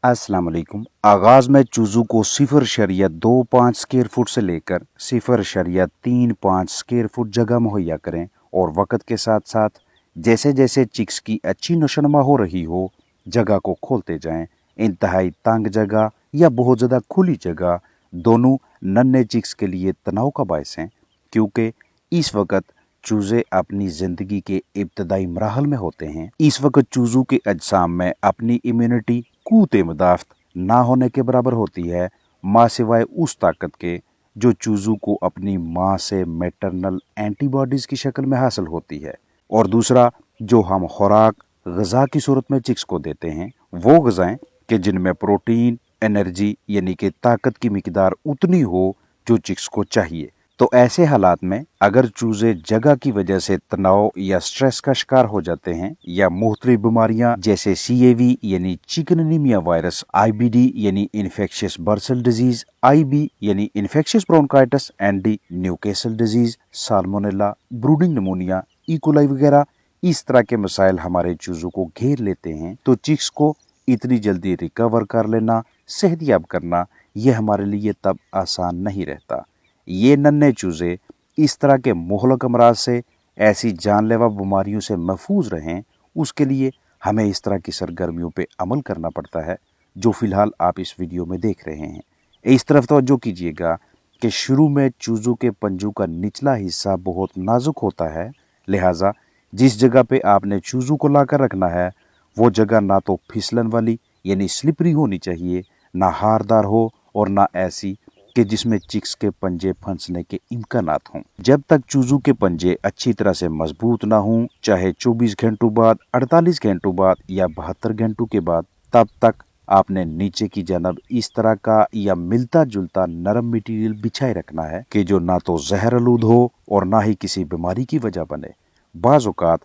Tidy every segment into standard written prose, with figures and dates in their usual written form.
अस्सलाम वालेकुम। आगाज़ में चूज़ों को 0.25 स्क्वायर फुट से लेकर 0.35 स्क्वायर फुट जगह मुहैया करें और वक्त के साथ साथ जैसे जैसे चिक्स की अच्छी नशोनुमा हो रही हो जगह को खोलते जाएं। इंतहाई तंग जगह या बहुत ज़्यादा खुली जगह दोनों नन्हे चिक्स के लिए तनाव का बायस हैं, क्योंकि इस वक्त चूज़े अपनी ज़िंदगी के इब्तदाई मराहल में होते हैं। इस वक्त चूज़ों के अजसाम में अपनी इम्यूनिटी क़ुव्वत मुदाफ़त ना होने के बराबर होती है, माँ सिवाय उस ताकत के जो चूज़ों को अपनी माँ से मैटरनल एंटीबॉडीज़ की शक्ल में हासिल होती है। और दूसरा, जो हम खुराक ग़िज़ा की सूरत में चिक्स को देते हैं वो ग़िज़ाएँ कि जिनमें प्रोटीन, एनर्जी यानी कि ताकत की मिकदार उतनी हो जो चिक्स को चाहिए। तो ऐसे हालात में अगर चूज़े जगह की वजह से तनाव या स्ट्रेस का शिकार हो जाते हैं या मुख्तलिफ बीमारियां जैसे CAV यानी चिकननीमिया वायरस, IBD यानी इन्फेक्शियस बर्सल डिजीज, IB यानी infectious bronchitis, ND Newcastle disease, salmonella, brooding pneumonia, E coli वगैरह इस तरह के मसाइल हमारे चूज़ों को घेर लेते हैं, तो चिक्स को इतनी जल्दी रिकवर कर लेना, सेहतयाब करना, यह हमारे लिए तब आसान नहीं रहता। ये नन्हे चूज़े इस तरह के मुहलक अमराज से, ऐसी जानलेवा बीमारियों से महफूज रहें, उसके लिए हमें इस तरह की सरगर्मियों पे अमल करना पड़ता है जो फ़िलहाल आप इस वीडियो में देख रहे हैं। इस तरफ तवज्जो कीजिएगा कि शुरू में चूज़ों के पंजों का निचला हिस्सा बहुत नाजुक होता है, लिहाजा जिस जगह पे आपने चूज़ों को लाकर रखना है वो जगह ना तो फिसलन वाली यानी स्लिपरी होनी चाहिए, ना हारदार हो और ना ऐसी कि जिसमें चिक्स के पंजे फंसने के इम्कानात हों। जब तक चूज़ों के पंजे अच्छी तरह से मजबूत ना हों, चाहे 24 घंटों बाद, 48 घंटों बाद या 72 घंटों के बाद, तब तक आपने नीचे की जानब इस तरह का या मिलता जुलता नरम मटेरियल बिछाए रखना है कि जो ना तो जहर आलूद हो और ना ही किसी बीमारी की वजह बने। बाज़ औक़ात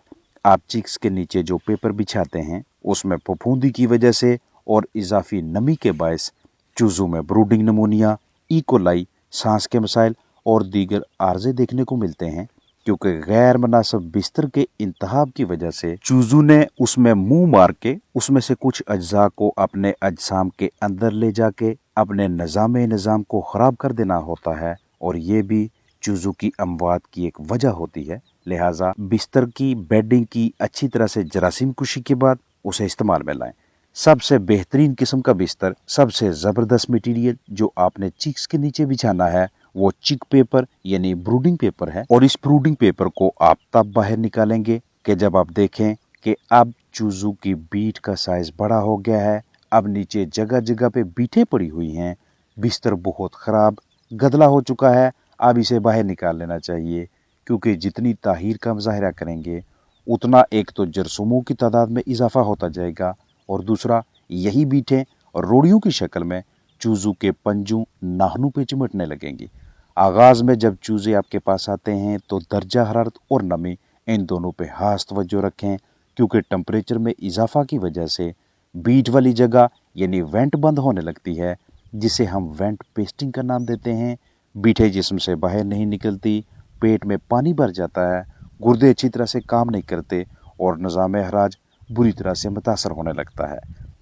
आप चिक्स के नीचे जो पेपर बिछाते हैं उसमें फफूंदी की वजह से और इजाफी नमी के बायस चूज़ों में ब्रूडिंग निमोनिया, इकोलाई, सांस के मसाइल और दीगर आर्जे देखने को मिलते हैं, क्योंकि गैर मुनासिब बिस्तर के इंतहाब की वजह से चूज़ों ने उसमें मुंह मार के उसमें से कुछ अज्जा को अपने अजसाम के अंदर ले जाके अपने निज़ाम को ख़राब कर देना होता है, और ये भी चूज़ों की अमवात की एक वजह होती है। लिहाजा बिस्तर की बेडिंग की अच्छी तरह से जरासीम कुशी के बाद उसे इस्तेमाल में लाएं। सबसे बेहतरीन किस्म का बिस्तर, सबसे ज़बरदस्त मटेरियल जो आपने चिक्स के नीचे बिछाना है वो चिक पेपर यानी ब्रूडिंग पेपर है, और इस ब्रूडिंग पेपर को आप तब बाहर निकालेंगे कि जब आप देखें कि अब चूज़ों की बीट का साइज बड़ा हो गया है, अब नीचे जगह जगह पे बीटें पड़ी हुई हैं, बिस्तर बहुत ख़राब गदला हो चुका है, अब इसे बाहर निकाल लेना चाहिए, क्योंकि जितनी ताहीर का मुजाहरा करेंगे उतना एक तो जरसूमों की तादाद में इजाफा होता जाएगा, और दूसरा यही बीटें रोड़ियों की शक्ल में चूज़ों के पंजों नाखूनों पे चिमटने लगेंगी। आगाज़ में जब चूज़े आपके पास आते हैं तो दर्जा हरारत और नमी इन दोनों पे खास तवज्जो रखें, क्योंकि टेम्परेचर में इजाफा की वजह से बीट वाली जगह यानी वेंट बंद होने लगती है, जिसे हम वेंट पेस्टिंग का नाम देते हैं। बीटें जिस्म से बाहर नहीं निकलती, पेट में पानी भर जाता है, गुर्दे अच्छी तरह से काम नहीं करते और निज़ाम हराज बुरी तरह से मुतासर होने लगता है।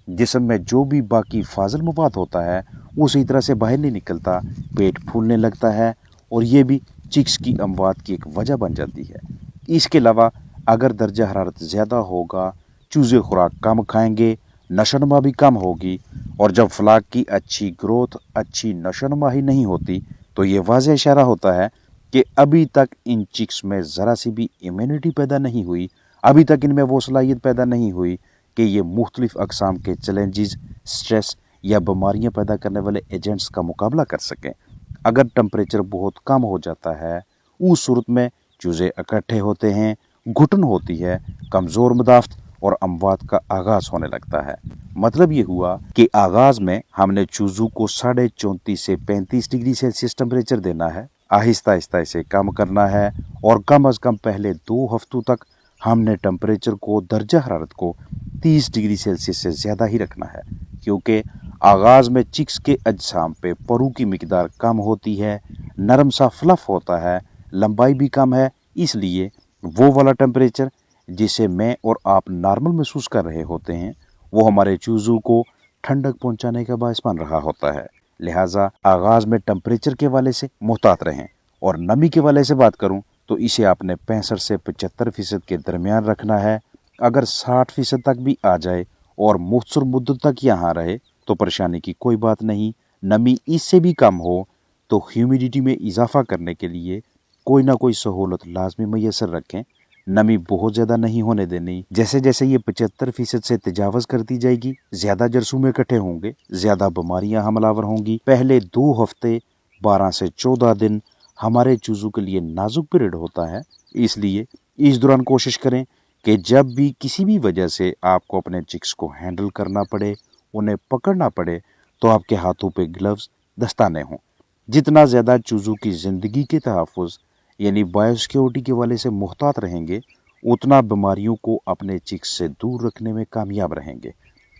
जिस्म में जो भी बाकी फाजिल मवाद होता है वो सही तरह से बाहर नहीं निकलता, पेट फूलने लगता है, और ये भी चिक्स की अमवात की एक वजह बन जाती है। इसके अलावा अगर दर्जा हरारत ज़्यादा होगा, चूज़े खुराक कम खाएंगे, नशोनुमा भी कम होगी, और जब फ्लाक की अच्छी ग्रोथ, अच्छी नशोनुमा ही नहीं होती, तो ये वाज़ेह इशारा होता है कि अभी तक इन चिक्स में ज़रा सी भी इम्यूनिटी पैदा नहीं हुई, अभी तक इनमें वो सलाहियत पैदा नहीं हुई कि ये मुख्तलिफ अक़साम के चैलेंजेस, स्ट्रेस या बीमारियां पैदा करने वाले एजेंट्स का मुकाबला कर सकें। अगर टेम्परेचर बहुत कम हो जाता है, उस सूरत में चूज़े इकट्ठे होते हैं, घुटन होती है, कमज़ोर मुदाफ़त और अमवात का आगाज़ होने लगता है। मतलब ये हुआ कि आगाज़ में हमने चूज़ों को 34.5 से 35 डिग्री सेल्सियस टेम्परेचर देना है, आहिस्ता आहिस्ता इसे कम करना है, और कम अज़ कम पहले 2 हफ्तों तक हमने टेम्परेचर को, दर्जा हरारत को 30 डिग्री सेल्सियस से ज़्यादा ही रखना है, क्योंकि आगाज़ में चिक्स के अजसाम पे परू की मिकदार कम होती है, नरम सा फ्लफ होता है, लंबाई भी कम है, इसलिए वो वाला टेम्परेचर जिसे मैं और आप नॉर्मल महसूस कर रहे होते हैं वो हमारे चूज़ों को ठंडक पहुंचाने का बायस बन रहा होता है। लिहाजा आगाज में टेम्परेचर के वाले से मुहतात रहें। और नमी के वाले से बात करूं तो इसे आपने 65 से 75% के दरमियान रखना है। अगर 60% तक भी आ जाए और मुख्तसर मुद्दत तक यहाँ रहे तो परेशानी की कोई बात नहीं। नमी इससे भी कम हो तो ह्यूमिडिटी में इजाफा करने के लिए कोई ना कोई सहूलत लाजमी मैसर रखें। नमी बहुत ज़्यादा नहीं होने देनी। जैसे जैसे ये 75% से तजावज़ करती जाएगी, ज़्यादा जरसूम इकट्ठे होंगे, ज़्यादा बीमारियां हमलावर होंगी। पहले 2 हफ्ते 12 से 14 दिन हमारे चूज़ों के लिए नाजुक पीरियड होता है। इसलिए इस दौरान कोशिश करें कि जब भी किसी भी वजह से आपको अपने चिक्स को हैंडल करना पड़े, उन्हें पकड़ना पड़े, तो आपके हाथों पे ग्लव्स, दस्ताने हों। जितना ज़्यादा चूज़ों की ज़िंदगी के तहफ़्फ़ुज़ यानी बायोसिक्योरिटी के वाले से मुहतात रहेंगे, उतना बीमारियों को अपने चिक्स से दूर रखने में कामयाब रहेंगे।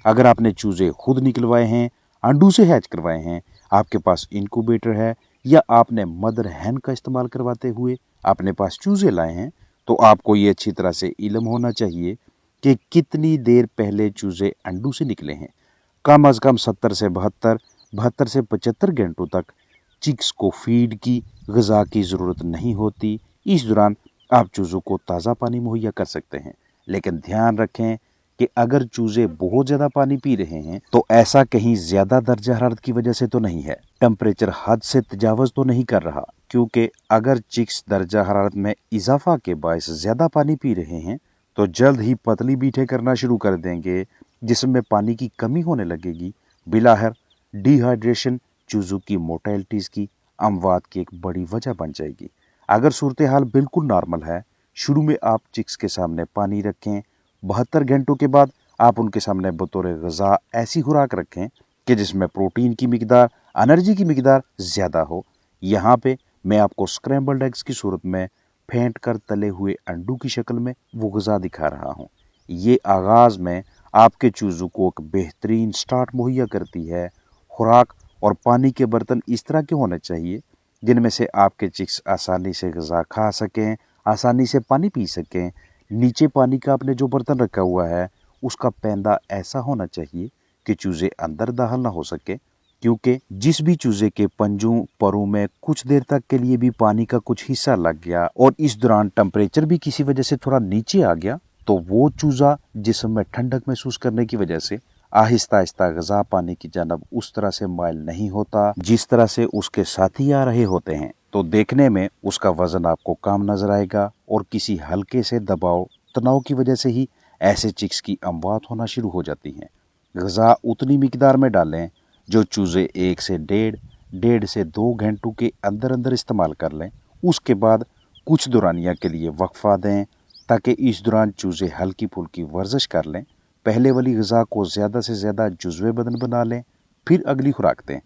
अगर आपने चूज़े खुद निकलवाए हैं, अंडों से हैच करवाए हैं, आपके पास इंक्यूबेटर है या आपने मदर हैन का इस्तेमाल करवाते हुए अपने पास चूज़े लाए हैं, तो आपको ये अच्छी तरह से इल्म होना चाहिए कि कितनी देर पहले चूज़े अंडों से निकले हैं। कम अज़ कम 70 से 72, 72 से 75 घंटों तक चिक्स को फीड की, ग़िज़ा की ज़रूरत नहीं होती। इस दौरान आप चूज़ों को ताज़ा पानी मुहैया कर सकते हैं। लेकिन ध्यान रखें कि अगर चूज़े बहुत ज़्यादा पानी पी रहे हैं तो ऐसा कहीं ज़्यादा दर्जा हरारत की वजह से तो नहीं है, टेम्परेचर हद से तजावज़ तो नहीं कर रहा। क्योंकि अगर चिक्स दर्जा हरारत में इजाफा के बायस ज़्यादा पानी पी रहे हैं तो जल्द ही पतली बीठे करना शुरू कर देंगे, जिसमें पानी की कमी होने लगेगी। बिलाहर डिहाइड्रेशन चूज़ों की मोर्टेलिटीज़ की, अमवात की एक बड़ी वजह बन जाएगी। अगर सूरत हाल बिल्कुल नॉर्मल है, शुरू में आप चिक्स के सामने पानी रखें। 72 घंटों के बाद आप उनके सामने बतौर ग़िज़ा ऐसी खुराक रखें कि जिसमें प्रोटीन की मिकदार, एनर्जी की मिकदार ज़्यादा हो। यहाँ पे मैं आपको स्क्रैम्बल्ड एग्स की सूरत में फेंट कर तले हुए अंडों की शक्ल में वो ग़िज़ा दिखा रहा हूँ। ये आगाज़ में आपके चूज़ों को एक बेहतरीन स्टार्ट मुहैया करती है। खुराक और पानी के बर्तन इस तरह के होने चाहिए जिनमें से आपके चिक्स आसानी से ग़िज़ा खा सकें, आसानी से पानी पी सकें। नीचे पानी का आपने जो बर्तन रखा हुआ है उसका पैंदा ऐसा होना चाहिए कि चूज़े अंदर दाखिल ना हो सके, क्योंकि जिस भी चूज़े के पंजों परों में कुछ देर तक के लिए भी पानी का कुछ हिस्सा लग गया और इस दौरान टेम्परेचर भी किसी वजह से थोड़ा नीचे आ गया, तो वो चूज़ा जिस्म में ठंडक महसूस करने की वजह से आहिस्ता आहिस्ता ग़िज़ा पाने की जानब उस तरह से माइल नहीं होता जिस तरह से उसके साथी आ रहे होते हैं। तो देखने में उसका वज़न आपको कम नजर आएगा और किसी हल्के से दबाव, तनाव की वजह से ही ऐसे चिक्स की अमवात होना शुरू हो जाती हैं। ग़िज़ा उतनी मिकदार में डालें जो चूज़े 1 से 1.5 से 2 घंटों के अंदर अंदर इस्तेमाल कर लें। उसके बाद कुछ दौरानिया के लिए वक्फा दें ताकि इस दौरान चूज़े हल्की फुल्की वर्जिश कर लें। पहले वाली ग़िज़ा को ज़्यादा से ज़्यादा जुज़्वे बदन बना लें, फिर अगली खुराक दें।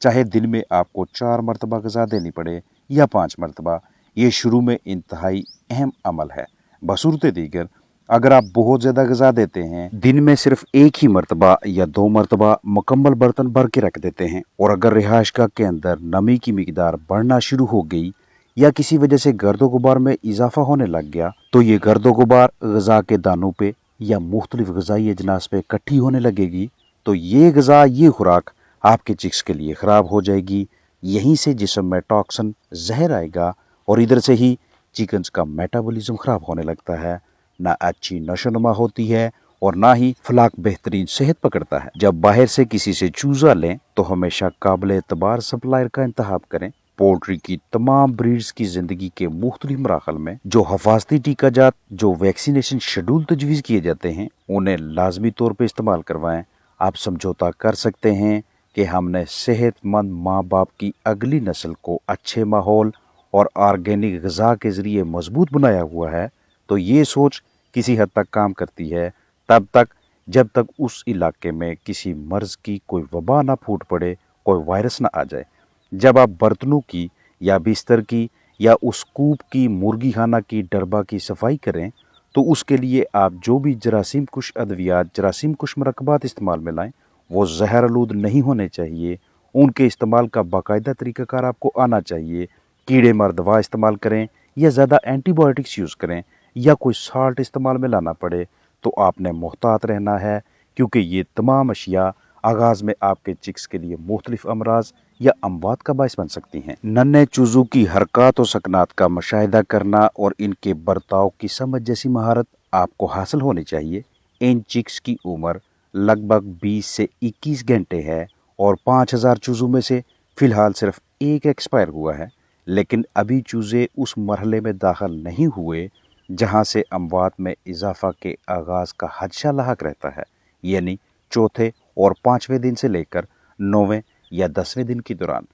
चाहे दिन में आपको 4 मरतबा ग़िज़ा देनी पड़े या 5 मरतबा, ये शुरू में इंतहाई अहम अमल है। बसूरत दीगर अगर आप बहुत ज़्यादा ग़िज़ा देते हैं, दिन में सिर्फ 1 ही मरतबा या 2 मरतबा मुकम्मल बर्तन भर के रख देते हैं और अगर रिहाइशगाह के अंदर नमी की मिकदार बढ़ना शुरू हो गई या किसी वजह से गर्दो गुबार में इजाफा होने लग गया, तो ये गर्दो गुबार ग़िज़ा के दानों पे या मुख्तलिफ ग़िज़ाई अजनास पे इकट्ठी होने लगेगी, तो ये ग़िज़ा, ये खुराक आपके चिक्स के लिए ख़राब हो जाएगी। यहीं से जिस्म में टॉक्सिन, जहर आएगा और इधर से ही चिकन्स का मेटाबॉलिज्म ख़राब होने लगता है। ना अच्छी नशोनुमा होती है और ना ही फलाक बेहतरीन सेहत पकड़ता है। जब बाहर से किसी से चूज़ा लें तो हमेशा काबिल एतबार सप्लायर का इंतखाब करें। पोल्ट्री की तमाम ब्रीड्स की ज़िंदगी के मुख्तलिफ मराहल में जो हफाजती टीका जात, जो वैक्सीनेशन शेड्यूल तजवीज़ किए जाते हैं, उन्हें लाजमी तौर पर इस्तेमाल करवाएं। आप समझौता कर सकते हैं कि हमने सेहतमंद माँ बाप की अगली नस्ल को अच्छे माहौल और ऑर्गेनिक ग़िज़ा के ज़रिए मजबूत बनाया हुआ है, तो ये सोच किसी हद तक काम करती है तब तक जब तक उस इलाके में किसी मर्ज़ की कोई वबा ना फूट पड़े, कोई वायरस ना आ जाए। जब आप बर्तनों की या बिस्तर की या उस कूप की, मुर्गी खाना की, डरबा की सफाई करें तो उसके लिए आप जो भी जरासीम कुश अद्वियात, जरासीम कुश मरकबात इस्तेमाल में लाएं, वो ज़हर आलूद नहीं होने चाहिए। उनके इस्तेमाल का बाकायदा तरीक़ाकार आपको आना चाहिए। कीड़े मार दवा इस्तेमाल करें या ज़्यादा एंटीबायोटिक्स यूज़ करें या कोई साल्ट इस्तेमाल में लाना पड़े तो आपने मुहतात रहना है, क्योंकि ये तमाम अशिया आगाज में आपके चिक्स के लिए मुख्तलिफ अमराज या अमवात का बायस बन सकती हैं। नन्हे चूजों की हरकत और सकनात का मुशाहिदा करना और इनके बर्ताव की समझ जैसी महारत आपको हासिल होनी चाहिए। इन चिक्स की उम्र लगभग 20 से 21 घंटे है और 5000 चूजों में से फिलहाल सिर्फ एक एक्सपायर हुआ है, लेकिन अभी चूजे उस मरहले में दाखिल नहीं हुए जहां से अमवात में इजाफा के आगाज का हदशा लाहक रहता है, यानी चौथे और 5वें दिन से लेकर 9वें या 10वें दिन के दौरान।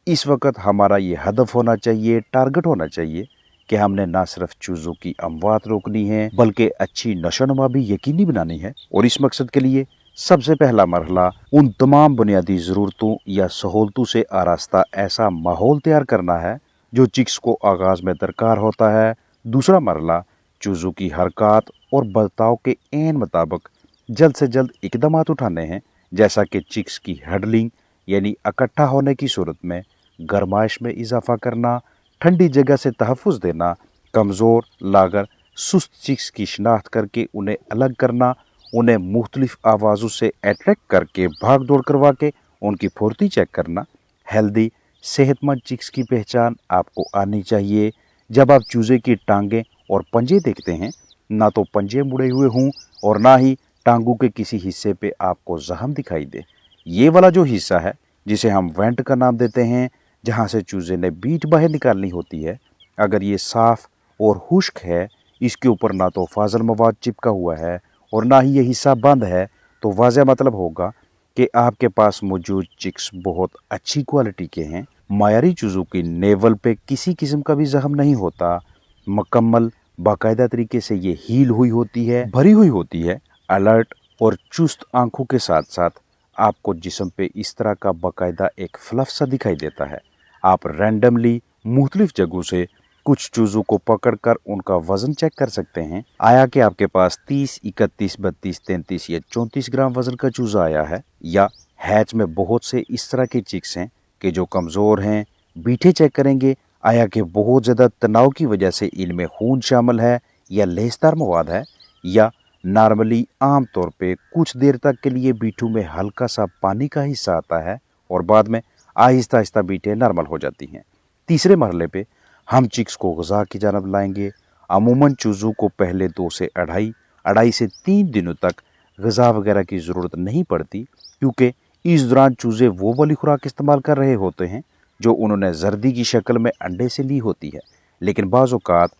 इस वक्त हमारा ये हदफ होना चाहिए, टारगेट होना चाहिए कि हमने ना सिर्फ चूजों की अमवात रोकनी है बल्कि अच्छी नशोनुमा भी यकीनी बनानी है। और इस मकसद के लिए सबसे पहला मरहला उन तमाम बुनियादी ज़रूरतों या सहूलतों से आरास्ता ऐसा माहौल तैयार करना है जो चिक्स को आगाज में दरकार होता है। दूसरा मरहला चूजों की हरकत और बर्ताव के ऐन मुताबिक जल्द से जल्द इकदामात उठाने हैं, जैसा कि चिक्स की हडलिंग यानी इकट्ठा होने की सूरत में गरमाइश में इजाफा करना, ठंडी जगह से तहफ़्फ़ुज़ देना, कमज़ोर लागर सुस्त चिक्स की शिनाख्त करके उन्हें अलग करना, उन्हें मुख्तलिफ आवाज़ों से अट्रैक्ट करके भाग दौड़ करवा के उनकी फुर्ती चेक करना। हेल्दी सेहतमंद चिक्स की पहचान आपको आनी चाहिए। जब आप चूजे की टांगें और पंजे देखते हैं, ना तो पंजे मुड़े हुए हों और ना ही टांगों के किसी हिस्से पे आपको जख्म दिखाई दे। ये वाला जो हिस्सा है जिसे हम वेंट का नाम देते हैं, जहाँ से चूजे ने बीट बाहर निकालनी होती है, अगर ये साफ़ और खुश्क है, इसके ऊपर ना तो फाजल मवाद चिपका हुआ है और ना ही ये हिस्सा बंद है, तो वाज़ह मतलब होगा कि आपके पास मौजूद चिक्स बहुत अच्छी क्वालिटी के हैं। मायारी चूज़ों की नेवल पे किसी किस्म का भी जख्म नहीं होता, मुकम्मल बाकायदा तरीके से ये हील हुई होती है, भरी हुई होती है। अलर्ट और चुस्त आंखों के साथ साथ आपको जिस्म पे इस तरह का बाकायदा एक फ्लफ सा दिखाई देता है। आप रैंडमली मुख्तलिफ जगहों से कुछ चूज़ों को पकड़कर उनका वज़न चेक कर सकते हैं। आया कि आपके पास 30, 31, 32, 33 या 34 ग्राम वज़न का चूज़ा आया है, या हैच में बहुत से इस तरह के चिक्स हैं कि जो कमज़ोर हैं। बीठे चेक करेंगे, आया कि बहुत ज़्यादा तनाव की वजह से इनमें खून शामिल है या लेसदार मवाद है, या नॉर्मली आम तौर पे कुछ देर तक के लिए बीठों में हल्का सा पानी का हिस्सा आता है और बाद में आहिस्ता आहिस्ता बीटें नॉर्मल हो जाती हैं। तीसरे मरहले पे हम चिक्स को ग़िज़ा की जानब लाएंगे। अमूमन चूज़ों को पहले 2 से अढ़ाई से 3 दिनों तक ग़िज़ा वगैरह की ज़रूरत नहीं पड़ती, क्योंकि इस दौरान चूज़े वो वाली खुराक इस्तेमाल कर रहे होते हैं जो उन्होंने जर्दी की शक्ल में अंडे से ली होती है। लेकिन बाज़ औक़ात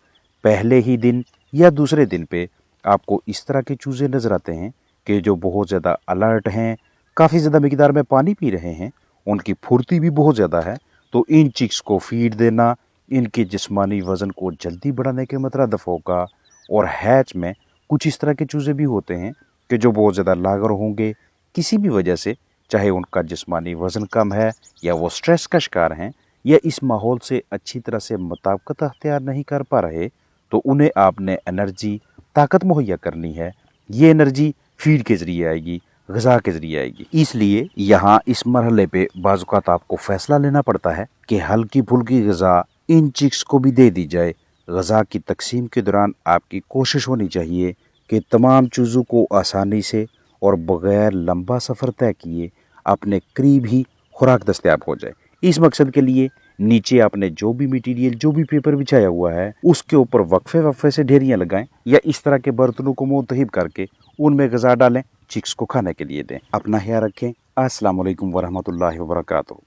पहले ही दिन या दूसरे दिन पे आपको इस तरह के चूज़े नज़र आते हैं कि जो बहुत ज़्यादा अलर्ट हैं, काफ़ी ज़्यादा मिकदार में पानी पी रहे हैं, उनकी फुर्ती भी बहुत ज़्यादा है। तो इन चिक्स को फीड देना इनके जिस्मानी वज़न को जल्दी बढ़ाने के मुतरद्दिफ़ होगा। और हैच में कुछ इस तरह के चूज़े भी होते हैं कि जो बहुत ज़्यादा लागर होंगे किसी भी वजह से, चाहे उनका जिस्मानी वज़न कम है या वो स्ट्रेस का शिकार हैं या इस माहौल से अच्छी तरह से मुताबिकत अख्तियार नहीं कर पा रहे, तो उन्हें आपने एनर्जी, ताकत मुहैया करनी है। ये एनर्जी फीड के ज़रिए आएगी, ग़िज़ा के ज़रिए आएगी। इसलिए यहाँ इस मरहले पे बाज़ औक़ात आपको फ़ैसला लेना पड़ता है कि हल्की फुल्की ग़िज़ा इन चिक्स को भी दे दी जाए। ग़िज़ा की तकसीम के दौरान आपकी कोशिश होनी चाहिए कि तमाम चूज़ों को आसानी से और बग़ैर लंबा सफ़र तय किए अपने करीब ही खुराक दस्तयाब हो जाए। इस मकसद के लिए नीचे आपने जो भी मटीरियल, जो भी पेपर बिछाया हुआ है, उसके ऊपर वक्फे से ढेरियाँ लगाएं या इस तरह के बर्तनों को मुंतहिब करके उनमें ग़िज़ा डालें, चिक्स को खाने के लिए दें। अपना ख्याल रखें। अस्सलाम वालेकुम वरहमतुल्लाहि वबरकातुहू।